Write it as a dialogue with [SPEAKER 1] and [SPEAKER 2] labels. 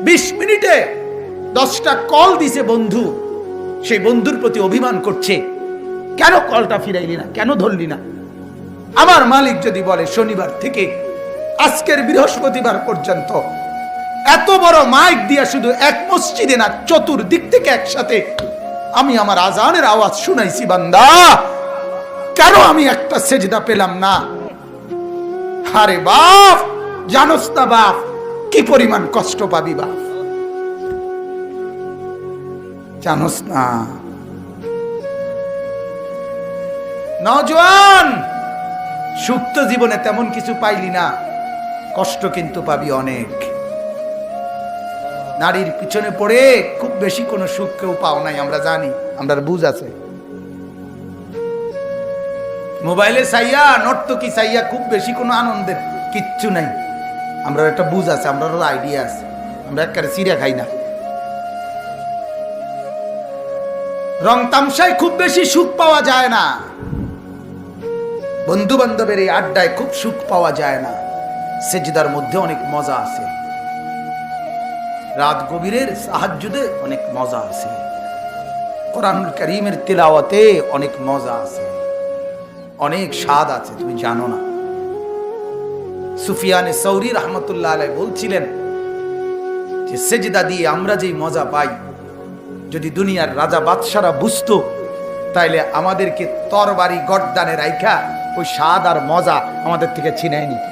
[SPEAKER 1] 20 মিনিটে 10টা কল দিছে বন্ধু, সেই বন্ধুর প্রতি অভিমান করছে, কেন কলটা ফিরাইলি না, কেন ধরলি না। আমার মালিক যদি বলে শনিবার থেকে আজকের বৃহস্পতিবার পর্যন্ত এত বড় মাইক দিয়া শুধু এক মসজিদে না, চতুর্দিক থেকে একসাথে আমি আমার আজানের আওয়াজ শুনাইছি, বান্দা কেন আমি একটা সেজদা পেলাম না। আরে বাপ, জানোস না বাপ কি পরিমাণ কষ্ট পাবি বাপ, জানোস না। নওজোয়ান, সুপ্ত জীবনে তেমন কিছু পাইলি না, কষ্ট কিন্তু পাবি অনেক। নারীর পিছনে পড়ে খুব বেশি কোনো সুখ কেউ পাও নাই, আমরা জানি, আমরা বুঝ আছে। মোবাইলে চাইয়া, নর্তকী চাইয়া খুব বেশি কোনো আনন্দের কিচ্ছু নাই, আমরা একটা বুঝ আছে, আমরা আইডিয়া আছে, আমরা একেবারে চিড়া খাই না। রং তামসায় খুব বেশি সুখ পাওয়া যায় না, বন্ধু বান্ধবের এই আড্ডায় খুব সুখ পাওয়া যায় না। সেজদার মধ্যে অনেক মজা আছে, রাত গভীরের তাহাজ্জুদে অনেক মজা আছে, কোরআনুল কারীমের তিলাওয়াতে অনেক মজা আছে, অনেক স্বাদ আছে, তুমি জানো না। সুফিয়ানে সৌরি রাহমাতুল্লাহ আলাইহি বলছিলেন যে সেজদা দিয়ে আমরা যেই মজা পাই, যদি দুনিয়ার রাজা বাদশারা বুঝতো তাইলে আমাদেরকে তরবারি গর্দানে রাইখা ওই স্বাদ আর মজা আমাদের থেকে ছিনায় নিত।